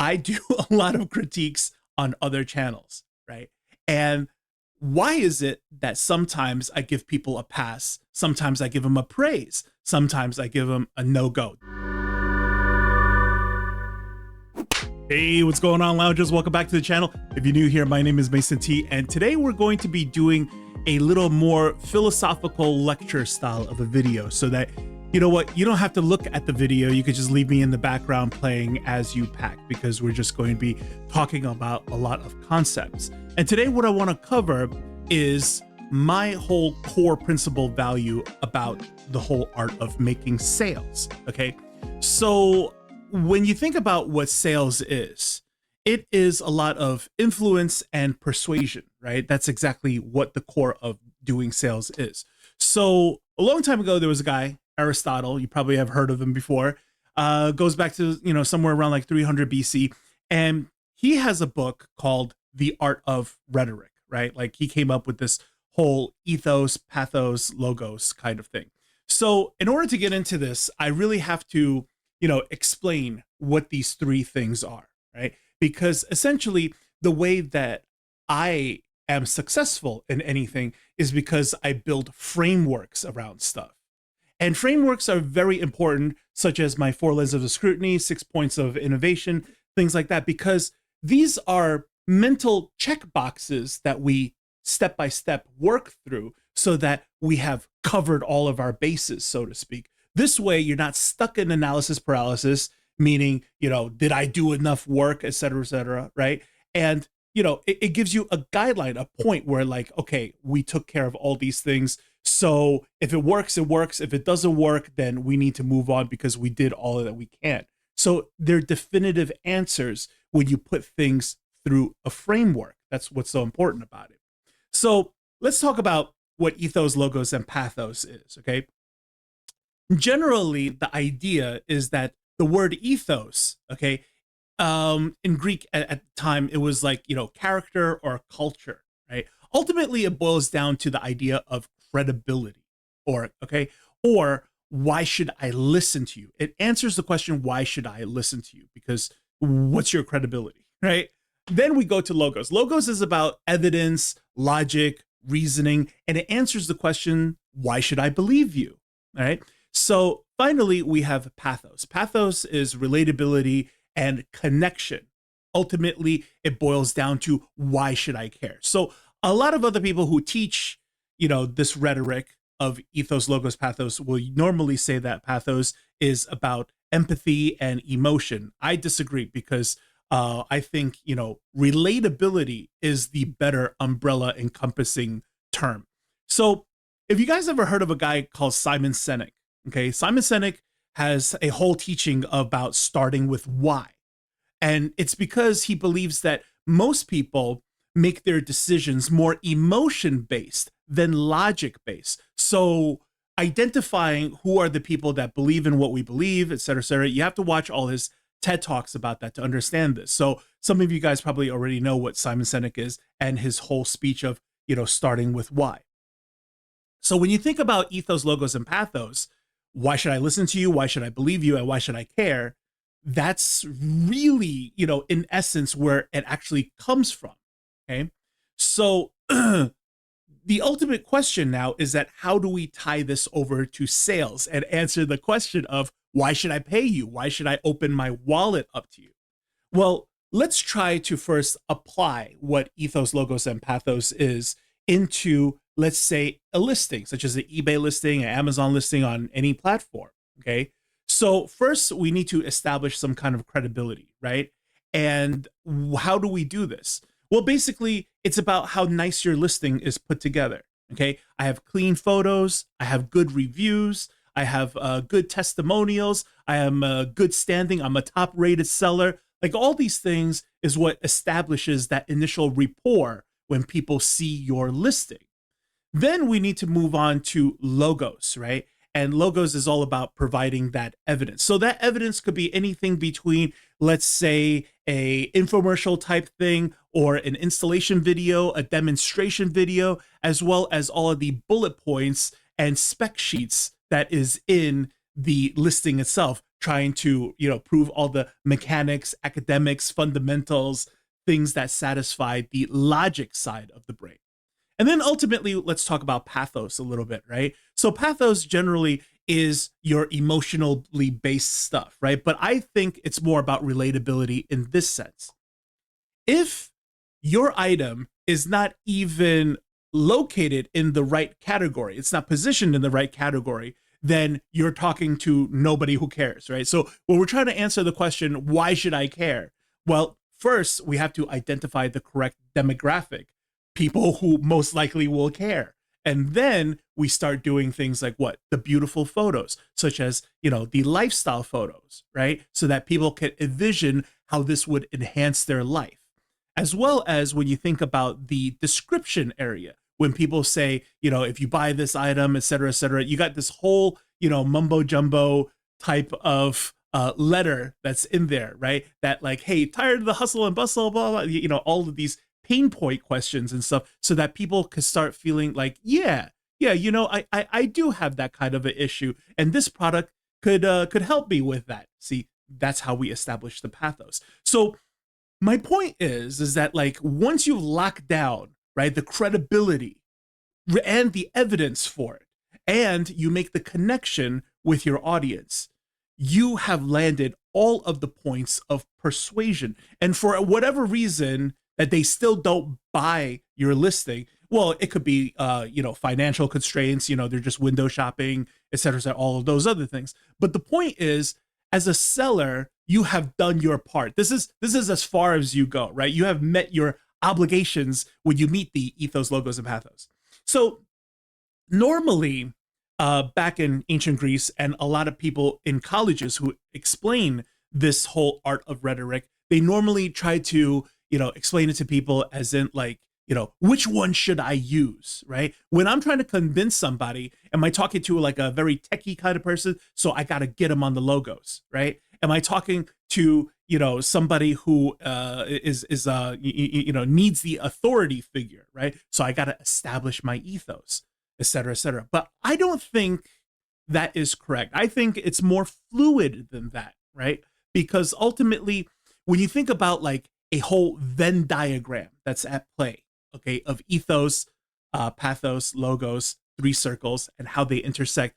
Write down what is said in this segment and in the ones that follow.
I do a lot of critiques on other channels, right? And why is it that sometimes I give people a pass, sometimes I give them a praise, sometimes I give them a no-go? Hey, what's going on, loungers? Welcome back to the channel. If you're new here, my name is Mason T, and today we're going to be doing a little more philosophical lecture style of a video so that, you know what, you don't have to look at the video. You could just leave me in the background playing as you pack, because we're just going to be talking about a lot of concepts. And today what I want to cover is my whole core principle value about the whole art of making sales, okay? So when you think about what sales is, it is a lot of influence and persuasion, right? That's exactly what the core of doing sales is. So a long time ago, there was a guy, Aristotle, you probably have heard of him before, goes back to, somewhere around like 300 BC. And he has a book called The Art of Rhetoric, right? Like he came up with this whole ethos, pathos, logos kind of thing. So in order to get into this, I really have to explain what these three things are, right? Because essentially the way that I am successful in anything is because I build frameworks around stuff. And frameworks are very important, such as my 4 lenses of scrutiny, 6 points of innovation, things like that, because these are mental check boxes that we step by step work through so that we have covered all of our bases, so to speak. This way, you're not stuck in analysis paralysis, meaning, did I do enough work, et cetera, right? And, it gives you a guideline, a point where like, okay, we took care of all these things. So if it works, it works. If it doesn't work, then we need to move on because we did all that we can. So they're definitive answers when you put things through a framework. That's what's so important about it. So let's talk about what ethos, logos, and pathos is, okay? Generally, the idea is that the word ethos, okay, in Greek at the time, it was like, character or culture, right? Ultimately, it boils down to the idea of credibility or why should I listen to you? It answers the question, why should I listen to you? Because what's your credibility, right? Then we go to logos. Logos is about evidence, logic, reasoning, and it answers the question, why should I believe you? All right. So finally, we have pathos. Pathos is relatability and connection. Ultimately, it boils down to why should I care? So a lot of other people who teach, this rhetoric of ethos, logos, pathos will normally say that pathos is about empathy and emotion. I disagree because I think, relatability is the better umbrella encompassing term. So if you guys ever heard of a guy called Simon Sinek, okay, Simon Sinek has a whole teaching about starting with why. And it's because he believes that most people make their decisions more emotion-based than logic-based. So identifying who are the people that believe in what we believe, et cetera, you have to watch all his TED Talks about that to understand this. So some of you guys probably already know what Simon Sinek is and his whole speech of, starting with why. So when you think about ethos, logos, and pathos, why should I listen to you? Why should I believe you? And why should I care? That's really, in essence, where it actually comes from. Okay. So the ultimate question now is that how do we tie this over to sales and answer the question of why should I pay you? Why should I open my wallet up to you? Well, let's try to first apply what ethos, logos, and pathos is into, let's say, a listing, such as an eBay listing, an Amazon listing on any platform, okay? So first, we need to establish some kind of credibility, right? And how do we do this? Well, basically, it's about how nice your listing is put together, okay? I have clean photos, I have good reviews, I have good testimonials, I am good standing, I'm a top-rated seller. Like all these things is what establishes that initial rapport when people see your listing. Then we need to move on to logos, right? And logos is all about providing that evidence. So that evidence could be anything between, let's say, a infomercial type thing or an installation video, a demonstration video, as well as all of the bullet points and spec sheets that is in the listing itself, trying to, prove all the mechanics, academics, fundamentals, things that satisfy the logic side of the brain. And then ultimately, let's talk about pathos a little bit, right? So pathos generally is your emotionally based stuff, right? But I think it's more about relatability in this sense. If your item is not even located in the right category, it's not positioned in the right category, then you're talking to nobody who cares, right? So when we're trying to answer the question, why should I care? Well, first, we have to identify the correct demographic, people who most likely will care. And then we start doing things like what? The beautiful photos, such as, the lifestyle photos, right? So that people can envision how this would enhance their life. As well as when you think about the description area, when people say, if you buy this item, et cetera, you got this whole, mumbo jumbo type of letter that's in there, right? That like, hey, tired of the hustle and bustle, blah, blah, all of these pain point questions and stuff, so that people can start feeling like, yeah, I do have that kind of an issue, and this product could help me with that. See, that's how we establish the pathos. So my point is that like once you lock down, right, the credibility and the evidence for it, and you make the connection with your audience, you have landed all of the points of persuasion. And for whatever reason that they still don't buy your listing, well, it could be, financial constraints, they're just window shopping, et cetera, all of those other things. But the point is, as a seller, you have done your part. This is as far as you go, right? You have met your obligations when you meet the ethos, logos, and pathos. So normally, back in ancient Greece, and a lot of people in colleges who explain this whole art of rhetoric, they normally try to, explain it to people as in like, which one should I use, right? When I'm trying to convince somebody, am I talking to like a very techie kind of person? So I got to get them on the logos, right? Am I talking to, somebody who needs the authority figure, right? So I got to establish my ethos, et cetera, et cetera. But I don't think that is correct. I think it's more fluid than that, right? Because ultimately, when you think about like a whole Venn diagram that's at play, okay, of ethos, pathos, logos, three circles, and how they intersect,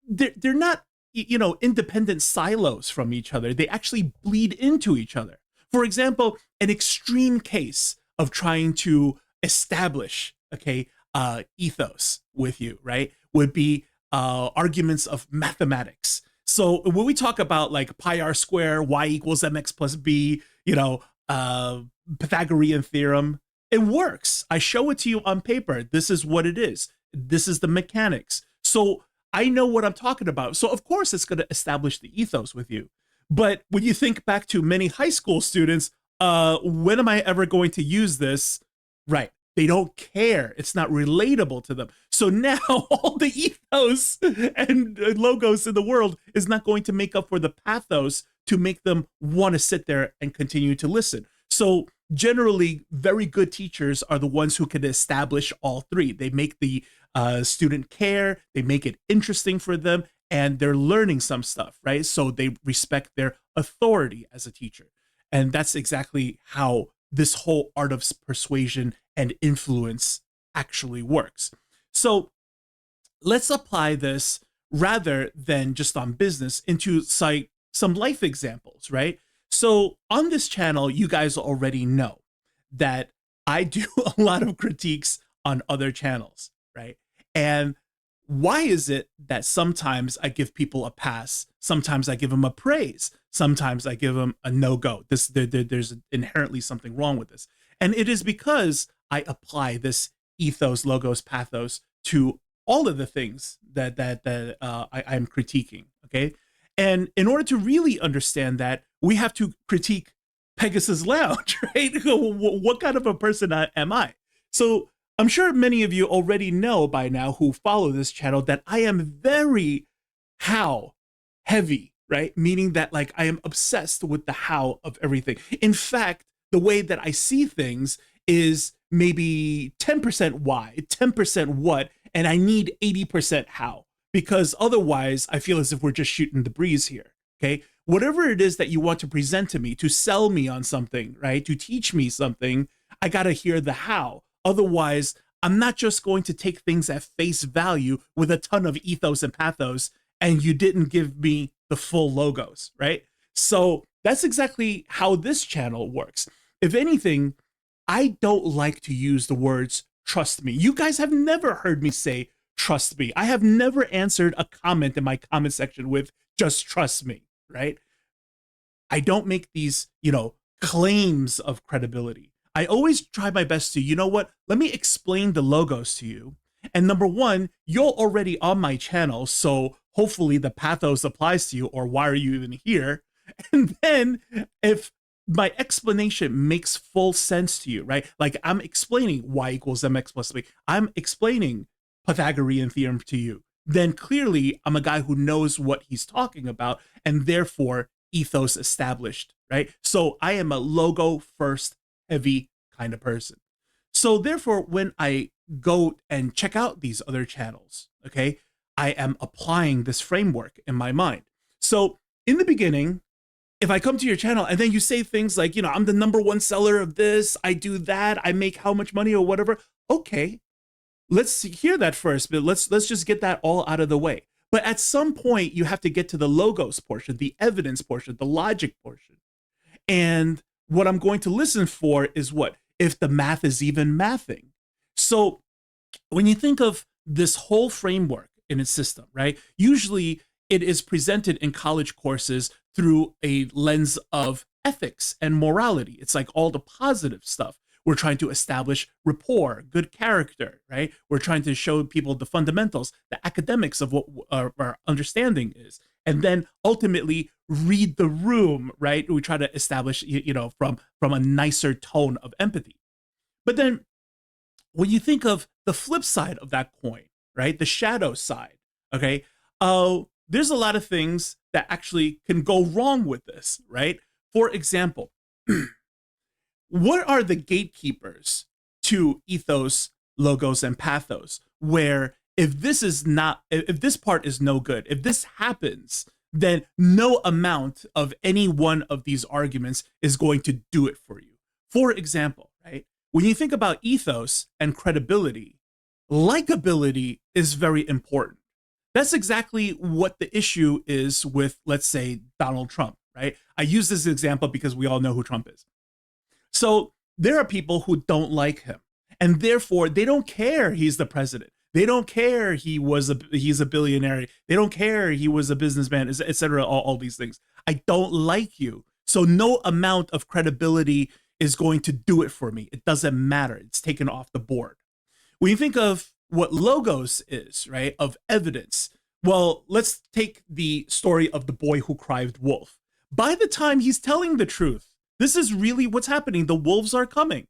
they're not, independent silos from each other. They actually bleed into each other. For example, an extreme case of trying to establish, okay, ethos with you, right, would be arguments of mathematics. So when we talk about like pi r square, y equals mx plus b, Pythagorean theorem, it works. I show it to you on paper. This is what it is. This is the mechanics. So I know what I'm talking about. So of course it's going to establish the ethos with you. But when you think back to many high school students, when am I ever going to use this? Right. They don't care. It's not relatable to them. So now all the ethos and logos in the world is not going to make up for the pathos to make them want to sit there and continue to listen. So generally, very good teachers are the ones who can establish all three. They make the student care, they make it interesting for them, and they're learning some stuff, right? So they respect their authority as a teacher. And that's exactly how this whole art of persuasion and influence actually works. So let's apply this rather than just on business into some life examples, right? So on this channel, you guys already know that I do a lot of critiques on other channels, right? And why is it that sometimes I give people a pass, sometimes I give them a praise, sometimes I give them a no-go? There's inherently something wrong with this. And it is because I apply this ethos, logos, pathos to all of the things that I'm critiquing, okay? And in order to really understand that, we have to critique Pegasus Lounge, right? What kind of a person am I? So I'm sure many of you already know by now who follow this channel that I am very how heavy, right? Meaning that like I am obsessed with the how of everything. In fact, the way that I see things is maybe 10% why, 10% what, and I need 80% how, because otherwise I feel as if we're just shooting the breeze here, Okay. Whatever it is that you want to present to me, to sell me on something, right? To teach me something, I got to hear the how. Otherwise, I'm not just going to take things at face value with a ton of ethos and pathos, and you didn't give me the full logos, right? So that's exactly how this channel works. If anything, I don't like to use the words trust me. You guys have never heard me say trust me. I have never answered a comment in my comment section with just trust me, right? I don't make these, claims of credibility. I always try my best to, you know what? Let me explain the logos to you. And number one, you're already on my channel, so hopefully the pathos applies to you, or why are you even here? And then if my explanation makes full sense to you, right? Like I'm explaining y equals mx plus b. I'm explaining Pythagorean theorem to you. Then clearly I'm a guy who knows what he's talking about, and therefore ethos established, right? So I am a logo first heavy kind of person. So therefore, when I go and check out these other channels, okay, I am applying this framework in my mind. So in the beginning, if I come to your channel and then you say things like, I'm the #1 seller of this, I do that, I make how much money or whatever, okay, let's hear that first, but let's just get that all out of the way. But at some point, you have to get to the logos portion, the evidence portion, the logic portion. And what I'm going to listen for is what? If the math is even mathing. So when you think of this whole framework in its system, right? Usually it is presented in college courses through a lens of ethics and morality. It's like all the positive stuff. We're trying to establish rapport, good character, right? We're trying to show people the fundamentals, the academics of what our understanding is. And then ultimately read the room, right? We try to establish, from a nicer tone of empathy. But then when you think of the flip side of that coin, right? The shadow side, okay? There's a lot of things that actually can go wrong with this, right? For example, what are the gatekeepers to ethos, logos, and pathos? Where if this part is no good, if this happens, then no amount of any one of these arguments is going to do it for you. For example, right? When you think about ethos and credibility, likability is very important. That's exactly what the issue is with, let's say, Donald Trump, right? I use this example because we all know who Trump is. So there are people who don't like him, and therefore they don't care he's the president. They don't care he's a billionaire. They don't care he was a businessman, etc. All these things. I don't like you. So no amount of credibility is going to do it for me. It doesn't matter. It's taken off the board. When you think of what logos is, right, of evidence, well, let's take the story of the boy who cried wolf. By the time he's telling the truth, this is really what's happening. The wolves are coming.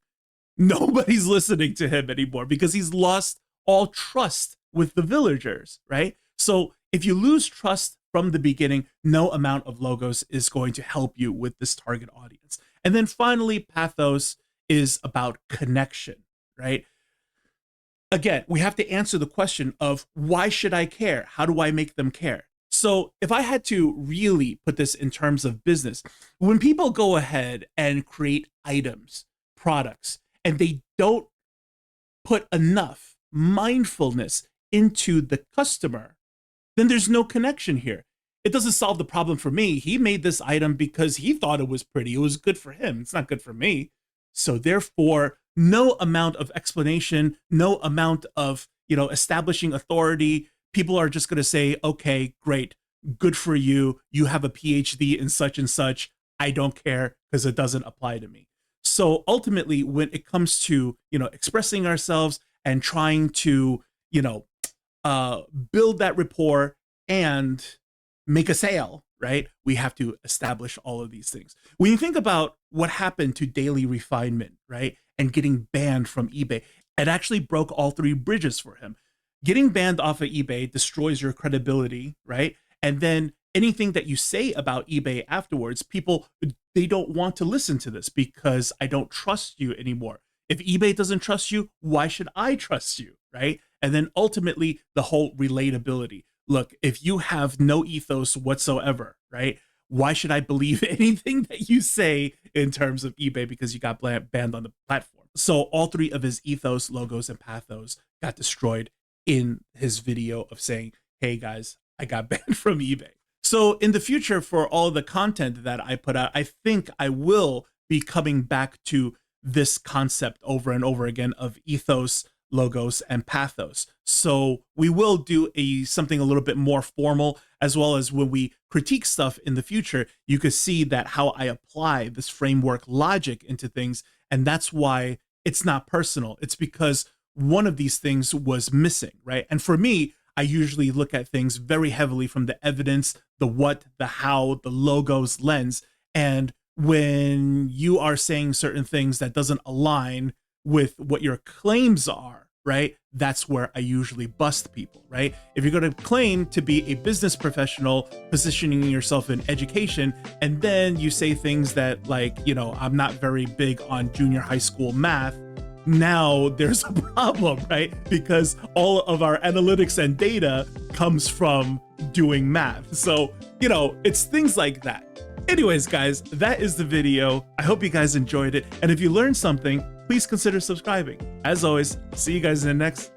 Nobody's listening to him anymore because he's lost all trust with the villagers, right? So if you lose trust from the beginning, no amount of logos is going to help you with this target audience. And then finally, pathos is about connection, right? Again, we have to answer the question of why should I care? How do I make them care? So if I had to really put this in terms of business, when people go ahead and create items, products, and they don't put enough mindfulness into the customer, then there's no connection here. It doesn't solve the problem for me. He made this item because he thought it was pretty. It was good for him. It's not good for me. So therefore, no amount of explanation, no amount of, establishing authority, people are just going to say, okay, great, good for you. You have a PhD in such and such. I don't care because it doesn't apply to me. So ultimately, when it comes to, expressing ourselves and trying to, build that rapport and make a sale, right? We have to establish all of these things. When you think about what happened to Daily Refinement, right? And getting banned from eBay, it actually broke all 3 bridges for him. Getting banned off of eBay destroys your credibility, right? And then anything that you say about eBay afterwards, people, they don't want to listen to this because I don't trust you anymore. If eBay doesn't trust you, why should I trust you, right? And then ultimately, the whole relatability. Look, if you have no ethos whatsoever, right? why should I believe anything that you say in terms of eBay because you got banned on the platform? So all 3 of his ethos, logos, and pathos got destroyed in his video of saying, hey guys, I got banned from eBay. So in the future, for all the content that I put out, I think I will be coming back to this concept over and over again of ethos, logos, and pathos. So we will do something a little bit more formal, as well as when we critique stuff in the future, you could see that how I apply this framework logic into things. And that's why it's not personal. It's because one of these things was missing, right? And for me, I usually look at things very heavily from the evidence, the what, the how, the logos lens. And when you are saying certain things that doesn't align with what your claims are, right? That's where I usually bust people, right? If you're going to claim to be a business professional, positioning yourself in education, and then you say things that like, you know, I'm not very big on junior high school math, now there's a problem, right? Because all of our analytics and data comes from doing math. So, you know, it's things like that. Anyways, guys, that is the video. I hope you guys enjoyed it. And if you learned something, please consider subscribing. As always, see you guys in the next